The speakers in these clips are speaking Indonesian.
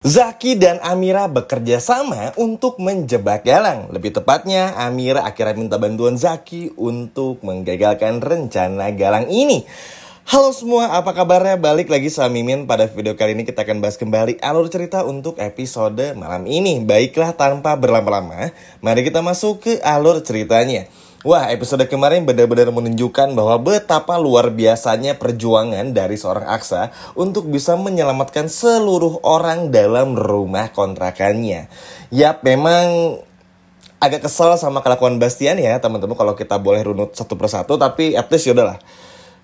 Zaki dan Amira bekerja sama untuk menjebak Galang. Lebih tepatnya, Amira akhirnya minta bantuan Zaki untuk menggagalkan rencana Galang ini. Halo semua, apa kabarnya? Balik lagi sama Mimin. Pada video kali ini kita akan bahas kembali alur cerita untuk episode malam ini. Baiklah, tanpa berlama-lama, mari kita masuk ke alur ceritanya. Wah, episode kemarin benar-benar menunjukkan bahwa betapa luar biasanya perjuangan dari seorang Aksa untuk bisa menyelamatkan seluruh orang dalam rumah kontrakannya. Yap, memang agak kesel sama kelakuan Bastian ya teman-teman kalau kita boleh runut satu persatu, tapi at least yaudahlah.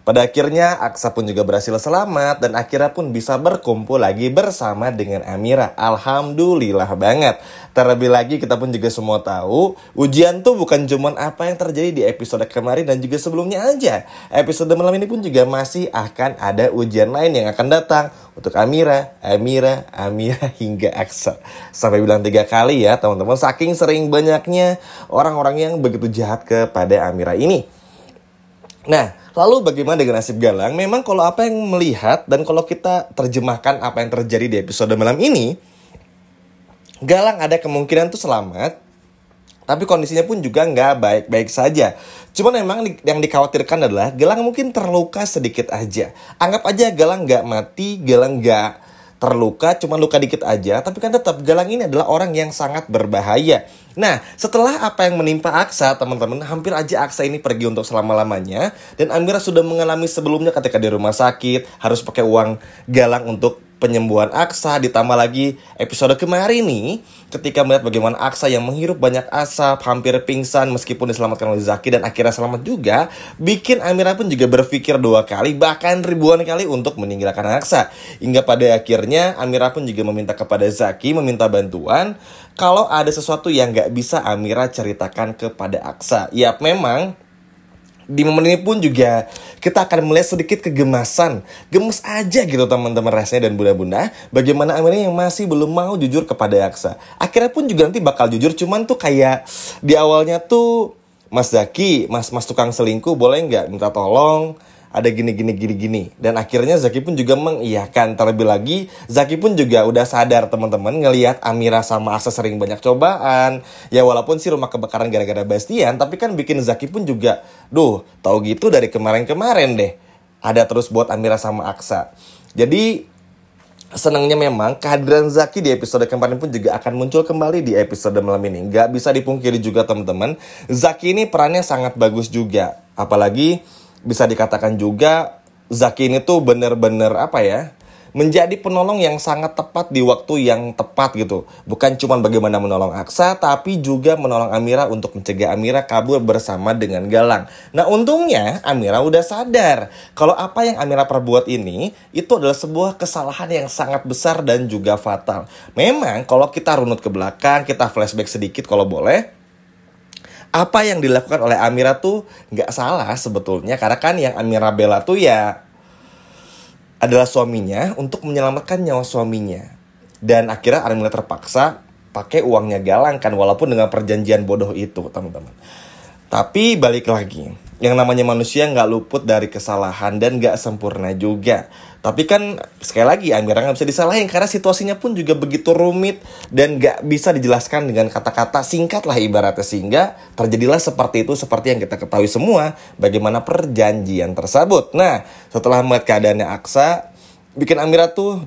Pada akhirnya Aksa pun juga berhasil selamat dan akhirnya pun bisa berkumpul lagi bersama dengan Amira. Alhamdulillah banget. Terlebih lagi kita pun juga semua tahu ujian tuh bukan cuman apa yang terjadi di episode kemarin dan juga sebelumnya aja. Episode malam ini pun juga masih akan ada ujian lain yang akan datang untuk Amira hingga Aksa. Sampai bilang 3 kali ya teman-teman, saking sering banyaknya orang-orang yang begitu jahat kepada Amira ini. Nah, lalu bagaimana dengan nasib Galang? Memang kalau apa yang melihat dan kalau kita terjemahkan apa yang terjadi di episode malam ini, Galang ada kemungkinan tuh selamat, tapi kondisinya pun juga nggak baik-baik saja. Cuman memang yang dikhawatirkan adalah Galang mungkin terluka sedikit aja. Anggap aja Galang nggak mati, Galang nggak terluka, cuma luka dikit aja, tapi kan tetap Galang ini adalah orang yang sangat berbahaya. Nah, setelah apa yang menimpa Aksa, teman-teman, hampir aja Aksa ini pergi untuk selama-lamanya, dan Amira sudah mengalami sebelumnya ketika di rumah sakit, harus pakai uang Galang untuk penyembuhan Aksa, ditambah lagi episode kemarin nih, ketika melihat bagaimana Aksa yang menghirup banyak asap, hampir pingsan meskipun diselamatkan oleh Zaki dan akhirnya selamat juga, bikin Amira pun juga berpikir 2 kali, bahkan ribuan kali untuk meninggalkan Aksa. Hingga pada akhirnya Amira pun juga meminta kepada Zaki, meminta bantuan, kalau ada sesuatu yang gak bisa Amira ceritakan kepada Aksa. Ya memang di momen ini pun juga kita akan melihat sedikit kegemasan. Gemes aja gitu teman-teman rasanya dan bunda-bunda, bagaimana Amira yang masih belum mau jujur kepada Aksa. Akhirnya pun juga nanti bakal jujur, cuman tuh kayak di awalnya tuh, Mas Zaki, mas tukang selingkuh, boleh nggak minta tolong, ada gini. Dan akhirnya Zaki pun juga mengiyakan. Terlebih lagi Zaki pun juga udah sadar teman-teman, ngelihat Amira sama Aksa sering banyak cobaan. Ya walaupun sih rumah kebakaran gara-gara Bastian, tapi kan bikin Zaki pun juga, tahu gitu dari kemarin-kemarin deh, ada terus buat Amira sama Aksa. Jadi senangnya memang kehadiran Zaki di episode kemarin pun juga akan muncul kembali di episode malam ini. Gak bisa dipungkiri juga teman-teman, Zaki ini perannya sangat bagus juga. Apalagi bisa dikatakan juga Zaki ini tuh bener-bener menjadi penolong yang sangat tepat di waktu yang tepat gitu. Bukan cuma bagaimana menolong Aksa, tapi juga menolong Amira untuk mencegah Amira kabur bersama dengan Galang. Nah untungnya Amira udah sadar kalau apa yang Amira perbuat ini itu adalah sebuah kesalahan yang sangat besar dan juga fatal. Memang kalau kita runut ke belakang, kita flashback sedikit kalau boleh, apa yang dilakukan oleh Amira tuh gak salah sebetulnya. Karena kan yang Amira bela tuh ya adalah suaminya untuk menyelamatkan nyawa suaminya. Dan akhirnya Amira terpaksa pakai uangnya Galang kan, walaupun dengan perjanjian bodoh itu teman-teman. Tapi balik lagi, yang namanya manusia gak luput dari kesalahan dan gak sempurna juga. Tapi kan sekali lagi Amira gak bisa disalahin karena situasinya pun juga begitu rumit dan gak bisa dijelaskan dengan kata-kata singkat lah ibaratnya. Sehingga terjadilah seperti itu, seperti yang kita ketahui semua bagaimana perjanjian tersebut. Nah setelah melihat keadaannya Aksa, bikin Amira tuh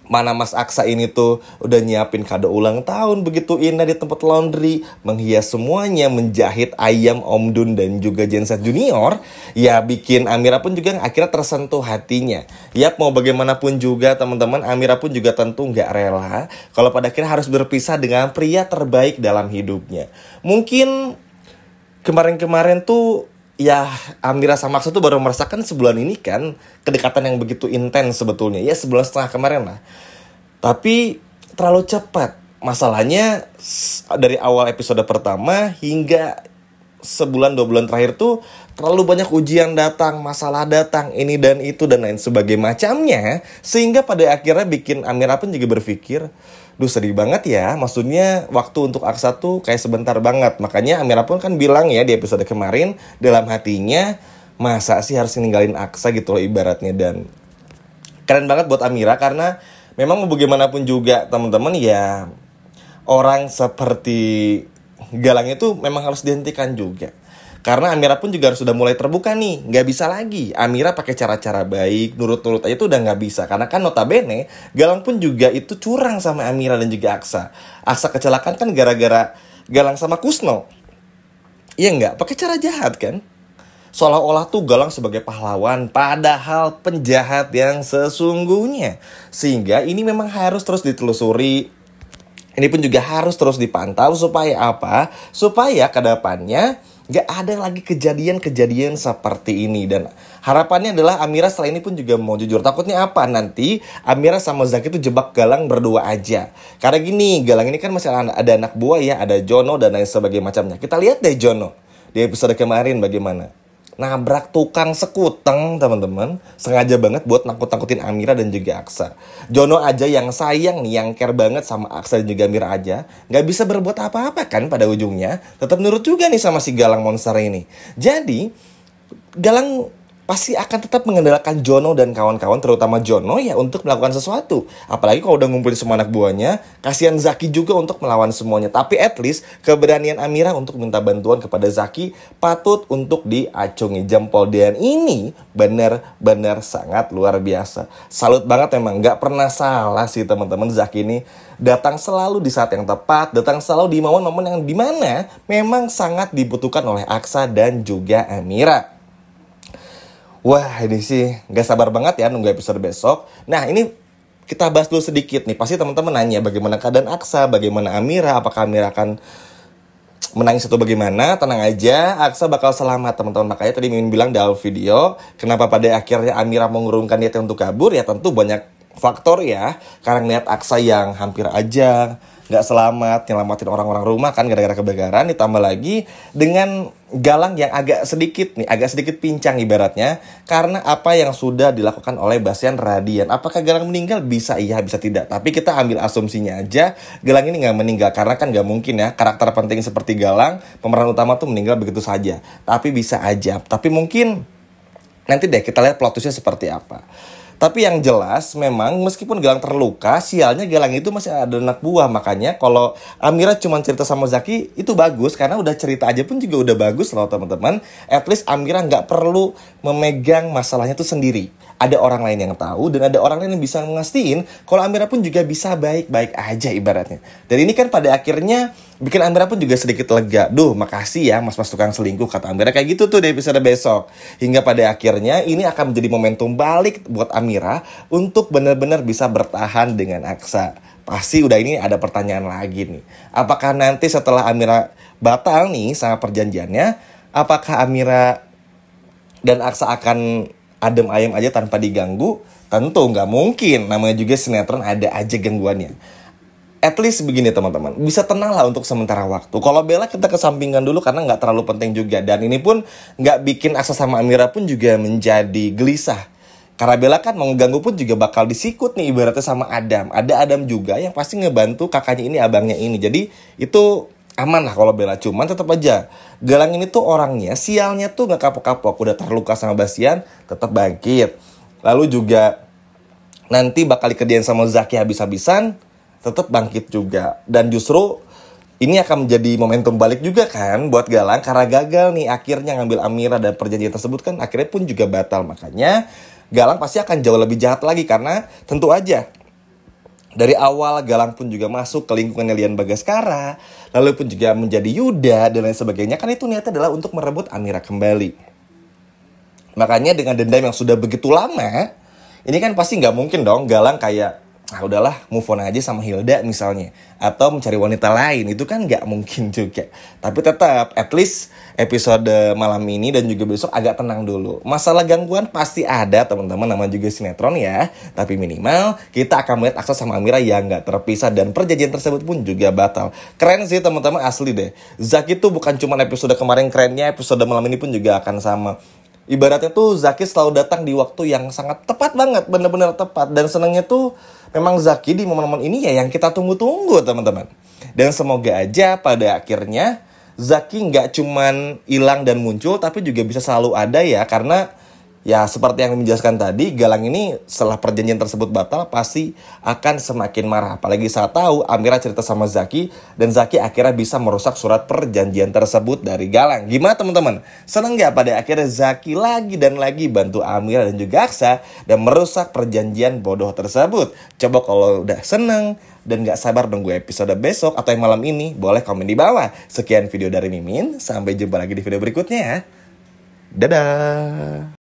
mana Mas Aksa ini tuh udah nyiapin kado ulang tahun begitu indah di tempat laundry, menghias semuanya, menjahit ayam Om Dun dan juga Genset Junior. Ya bikin Amira pun juga akhirnya tersentuh hatinya. Yap, mau bagaimanapun juga teman-teman, Amira pun juga tentu gak rela kalau pada akhirnya harus berpisah dengan pria terbaik dalam hidupnya. Mungkin kemarin-kemarin tuh ya Amira sama Aksa tuh baru merasakan sebulan ini kan kedekatan yang begitu intens sebetulnya. Ya 1,5 bulan kemarin lah. Tapi terlalu cepat. Masalahnya dari awal episode pertama hingga 1-2 bulan terakhir tuh terlalu banyak ujian datang, masalah datang, ini dan itu dan lain sebagainya macamnya. Sehingga pada akhirnya bikin Amira pun juga berpikir, sedih banget ya. Maksudnya waktu untuk Aksa tuh kayak sebentar banget. Makanya Amira pun kan bilang ya di episode kemarin, dalam hatinya, masa sih harus ninggalin Aksa gitu loh ibaratnya. Dan keren banget buat Amira karena memang mau bagaimanapun juga teman-teman ya, orang seperti Galang itu memang harus dihentikan juga. Karena Amira pun juga harus sudah mulai terbuka nih. Nggak bisa lagi Amira pakai cara-cara baik, nurut-nurut aja tuh udah nggak bisa. Karena kan notabene Galang pun juga itu curang sama Amira dan juga Aksa. Aksa kecelakaan kan gara-gara Galang sama Kusno. Iya nggak? Pakai cara jahat kan? Seolah-olah tuh Galang sebagai pahlawan, padahal penjahat yang sesungguhnya. Sehingga ini memang harus terus ditelusuri. Ini pun juga harus terus dipantau supaya apa? Supaya kedepannya gak ada lagi kejadian-kejadian seperti ini. Dan harapannya adalah Amira setelah ini pun juga mau jujur. Takutnya apa? Nanti Amira sama Zaki tuh jebak Galang berdua aja. Karena gini, Galang ini kan masih ada anak buah ya. Ada Jono dan lain sebagainya macamnya. Kita lihat deh Jono di episode kemarin bagaimana. Nabrak tukang sekuteng teman-teman. Sengaja banget buat nakut-nakutin Amira dan juga Aksa. Jono aja yang sayang nih, yang care banget sama Aksa dan juga Amira aja, gak bisa berbuat apa-apa kan pada ujungnya. Tetap nurut juga nih sama si Galang monster ini. Jadi Galang pasti akan tetap mengandalkan Jono dan kawan-kawan, terutama Jono ya, untuk melakukan sesuatu. Apalagi kalau udah ngumpulin semua anak buahnya, kasihan Zaki juga untuk melawan semuanya. Tapi at least keberanian Amira untuk minta bantuan kepada Zaki patut untuk diacungi jempol. Dan ini benar-benar sangat luar biasa. Salut banget emang, gak pernah salah sih teman-teman. Zaki ini datang selalu di saat yang tepat, datang selalu di momen-momen yang dimana memang sangat dibutuhkan oleh Aksa dan juga Amira. Wah, ini sih gak sabar banget ya nunggu episode besok. Nah, ini kita bahas dulu sedikit nih. Pasti teman-teman nanya bagaimana keadaan Aksa, bagaimana Amira, apakah Amira akan menangis atau bagaimana. Tenang aja, Aksa bakal selamat teman-teman. Makanya tadi Mimin bilang dalam video, kenapa pada akhirnya Amira mengurungkan niatnya untuk kabur. Ya tentu banyak faktor ya. Karena ngeliat Aksa yang hampir aja gak selamat, nyelamatin orang-orang rumah kan gara-gara kebakaran. Ditambah lagi dengan Galang yang agak sedikit pincang ibaratnya, karena apa yang sudah dilakukan oleh Bastian Radian. Apakah Galang meninggal? Bisa iya, bisa tidak. Tapi kita ambil asumsinya aja, Galang ini gak meninggal. Karena kan gak mungkin ya, karakter penting seperti Galang, pemeran utama tuh meninggal begitu saja. Tapi bisa aja. Tapi mungkin nanti deh kita lihat plot twistnya seperti apa. Tapi yang jelas memang meskipun Galang terluka, sialnya Galang itu masih ada anak buah. Makanya kalau Amira cuma cerita sama Zaki itu bagus, karena udah cerita aja pun juga udah bagus loh teman-teman. At least Amira nggak perlu memegang masalahnya itu sendiri. Ada orang lain yang tahu dan ada orang lain yang bisa ngastiin kalau Amira pun juga bisa baik-baik aja ibaratnya. Dan ini kan pada akhirnya bikin Amira pun juga sedikit lega. Duh, makasih ya mas-mas tukang selingkuh, kata Amira kayak gitu tuh di episode besok. Hingga pada akhirnya ini akan menjadi momentum balik buat Amira untuk benar-benar bisa bertahan dengan Aksa. Pasti udah ini ada pertanyaan lagi nih. Apakah nanti setelah Amira batal nih sama perjanjiannya, apakah Amira dan Aksa akan adem ayem aja tanpa diganggu? Tentu nggak mungkin, namanya juga sinetron, ada aja gangguannya. At least begini teman-teman, bisa tenang lah untuk sementara waktu. Kalau Bella kita kesampingkan dulu karena nggak terlalu penting juga. Dan ini pun nggak bikin Aksa sama Amira pun juga menjadi gelisah. Karena Bella kan mau ngeganggu pun juga bakal disikut nih ibaratnya sama Adam. Ada Adam juga yang pasti ngebantu kakaknya ini, abangnya ini. Jadi itu aman lah kalau Bella. Cuman tetap aja Galang ini tuh orangnya, sialnya tuh gak kapok-kapok. Udah terluka sama Bastian, tetap bangkit. Lalu juga nanti bakal dikerjain sama Zaki habis-habisan, tetap bangkit juga. Dan justru ini akan menjadi momentum balik juga kan buat Galang. Karena gagal nih akhirnya ngambil Amira, dan perjanjian tersebut kan akhirnya pun juga batal. Makanya Galang pasti akan jauh lebih jahat lagi. Karena tentu aja dari awal Galang pun juga masuk ke lingkungan Lian Bagaskara, lalu pun juga menjadi Yuda dan lain sebagainya. Kan itu niatnya adalah untuk merebut Amira kembali. Makanya dengan dendam yang sudah begitu lama, ini kan pasti nggak mungkin dong Galang kayak udahlah move on aja sama Hilda misalnya, atau mencari wanita lain. Itu kan nggak mungkin juga. Tapi tetap at least episode malam ini dan juga besok agak tenang dulu. Masalah gangguan pasti ada teman-teman, nama juga sinetron ya. Tapi minimal kita akan melihat Aksa sama Amira yang nggak terpisah, dan perjanjian tersebut pun juga batal. Keren sih teman-teman, asli deh. Zaki tuh bukan cuma episode kemarin kerennya, episode malam ini pun juga akan sama. Ibaratnya tuh Zaki selalu datang di waktu yang sangat tepat banget, bener-bener tepat. Dan senangnya tuh memang Zaki di momen-momen ini ya yang kita tunggu-tunggu teman-teman. Dan semoga aja pada akhirnya Zaki nggak cuman hilang dan muncul, tapi juga bisa selalu ada ya. Karena Ya seperti yang menjelaskan tadi, Galang ini setelah perjanjian tersebut batal pasti akan semakin marah. Apalagi saat tahu Amira cerita sama Zaki dan Zaki akhirnya bisa merusak surat perjanjian tersebut dari Galang. Gimana teman-teman? Seneng gak pada akhirnya Zaki lagi dan lagi bantu Amira dan juga Aksa dan merusak perjanjian bodoh tersebut? Coba kalau udah seneng dan gak sabar nunggu episode besok atau yang malam ini, boleh komen di bawah. Sekian video dari Mimin, sampai jumpa lagi di video berikutnya ya. Dadah!